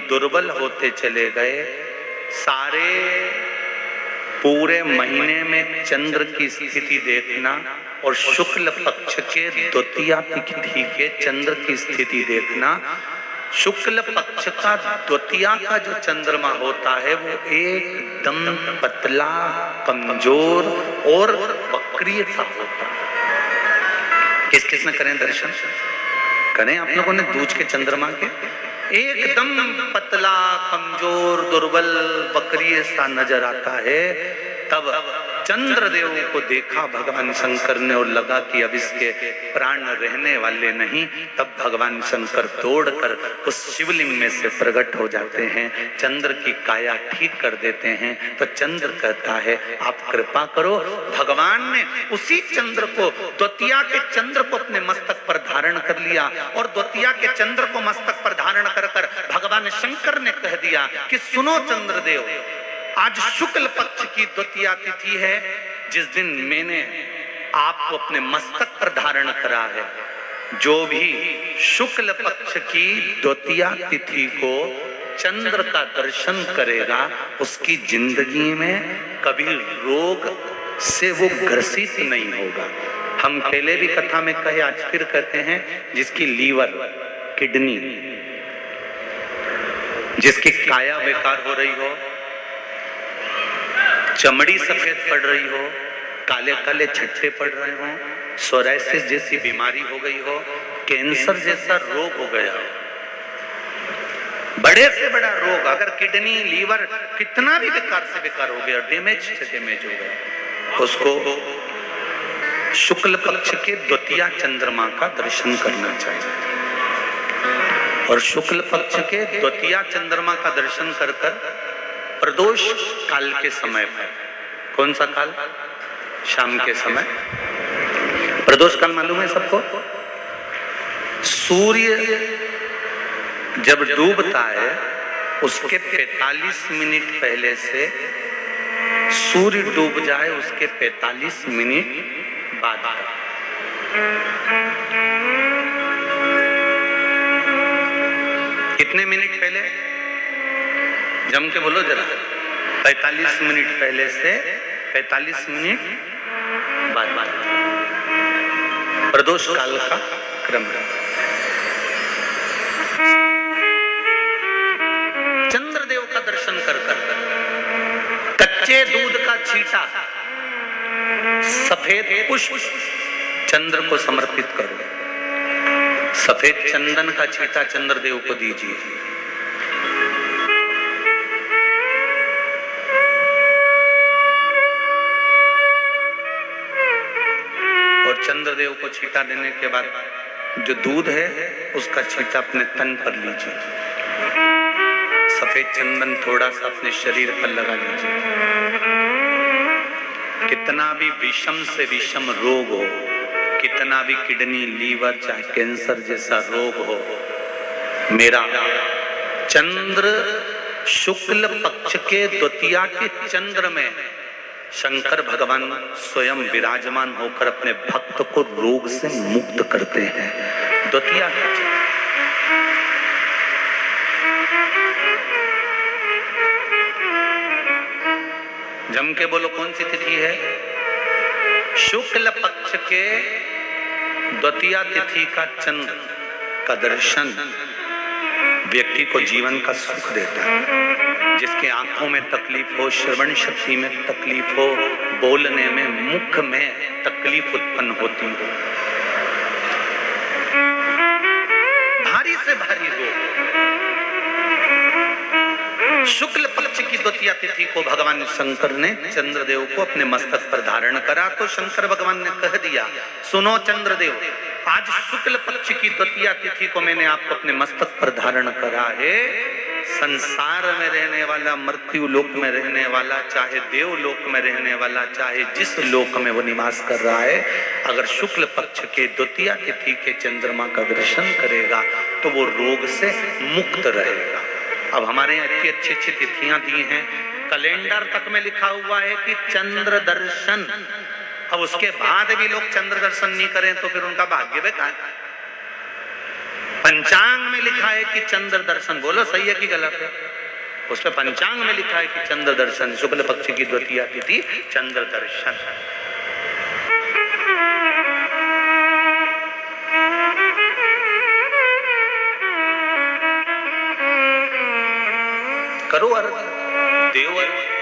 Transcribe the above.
दुर्बल होते चले गए। सारे पूरे महीने में चंद्र की स्थिति देखना और शुक्ल पक्ष के द्वितीया तिथि के चंद्र की स्थिति देखना। शुक्ल पक्ष का द्वितीया का जो चंद्रमा होता है वो एकदम पतला, कमजोर और वक्रीय सा होता है। किस किस ने करें दर्शन? करें आप लोगों ने दूज के चंद्रमा के? एकदम पतला, कमजोर, दुर्बल, वक्रीय सा नजर आता है। तब चंद्रदेव को देखा भगवान शंकर ने और लगा कि अब इसके प्राण रहने वाले नहीं। तब भगवान शंकर दौड़कर उस शिवलिंग में से प्रकट हो जाते हैं, चंद्र की काया ठीक कर देते हैं। तो चंद्र कहता है आप कृपा करो। भगवान ने उसी चंद्र को, द्वितीया के चंद्र को अपने मस्तक पर धारण कर लिया और द्वितीया के चंद्र को मस्तक पर धारण कर भगवान शंकर ने कह दिया कि सुनो चंद्रदेव, आज शुक्ल पक्ष की द्वितीया तिथि है, जिस दिन मैंने आपको अपने मस्तक पर धारण करा है। जो भी शुक्ल पक्ष की द्वितीया तिथि को चंद्र का दर्शन करेगा उसकी जिंदगी में कभी रोग से वो ग्रसित नहीं होगा। हम पहले भी कथा में कहे, आज फिर कहते हैं, जिसकी लीवर, किडनी, जिसकी काया बेकार हो रही हो, चमड़ी सफेद पड़ रही हो, काले काले छट्टे पड़ रहे हो, सोराइसिस जैसी बीमारी हो गई हो, कैंसर जैसा रोग हो गया हो, बड़े से बड़ा रोग, अगर किडनी, लीवर कितना भी बेकार से बेकार हो गया, डैमेज से डैमेज हो गया, उसको शुक्ल पक्ष के द्वितीया चंद्रमा का दर्शन करना चाहिए। और शुक्ल पक्ष के द्वितीया चंद्रमा का दर्शन कर प्रदोष काल के समय पर, कौन सा काल? शाम के समय। प्रदोष काल मालूम है सबको? सूर्य जब डूबता है उसके 45 मिनट पहले से सूर्य डूब जाए उसके 45 मिनट बाद। कितने मिनट पहले? जम के बोलो जरा। 45 मिनट पहले से 45 मिनट बाद प्रदोष काल का क्रम है। चंद्रदेव का दर्शन कर कच्चे दूध का छींटा, सफेद पुष्प चंद्र को समर्पित करो। सफेद चंदन का छींटा चंद्रदेव को दीजिए। और चंद्रदेव को छींटा देने के बाद जो दूध है उसका छींटा अपने तन पर लीजिए। सफेद चंदन थोड़ा सा अपने शरीर पर लगा लीजिए। कितना भी विषम से विषम रोग हो, कितना भी किडनी, लीवर, चाहे कैंसर जैसा रोग हो, मेरा चंद्र शुक्ल पक्ष के द्वितीया के चंद्र में शंकर भगवान स्वयं विराजमान होकर अपने भक्त को रोग से मुक्त करते हैं। द्वितीया के चंद्र। जम के बोलो कौन सी तिथि है? शुक्ल पक्ष के द्वितीया तिथि का चंद्र का दर्शन व्यक्ति को जीवन का सुख देता है। जिसके आंखों में तकलीफ हो, श्रवण शक्ति में तकलीफ हो, बोलने में, मुख में तकलीफ उत्पन्न होती हो, भारी से भारी रोग, शुक्ल पक्ष की द्वितीया तिथि को भगवान शंकर ने चंद्रदेव को अपने मस्तक पर धारण करा। तो शंकर भगवान ने कह दिया, सुनो चंद्रदेव, आज शुक्ल पक्ष की द्वितीया तिथि को मैंने आपको अपने मस्तक पर धारण करा है। संसार में रहने वाला, मृत्यु लोक में रहने वाला, चाहे देवलोक में रहने वाला, चाहे जिस लोक में वो निवास कर रहा है, अगर शुक्ल पक्ष के द्वितीया तिथि के चंद्रमा का दर्शन करेगा तो वो रोग से मुक्त रहेगा। अब हमारे यहाँ इतनी अच्छी अच्छी तिथियां दी हैं, कैलेंडर तक में लिखा हुआ है कि चंद्र दर्शन। अब उसके बाद भी लोग चंद्र दर्शन नहीं करें तो फिर उनका भाग्य बेकार। पंचांग में लिखा है कि चंद्र दर्शन, बोलो सही है कि गलत है? उस पे पंचांग में लिखा है कि चंद्र दर्शन, शुक्ल पक्ष की द्वितीया तिथि चंद्र दर्शन। करो अर्घ, देव अर्घ।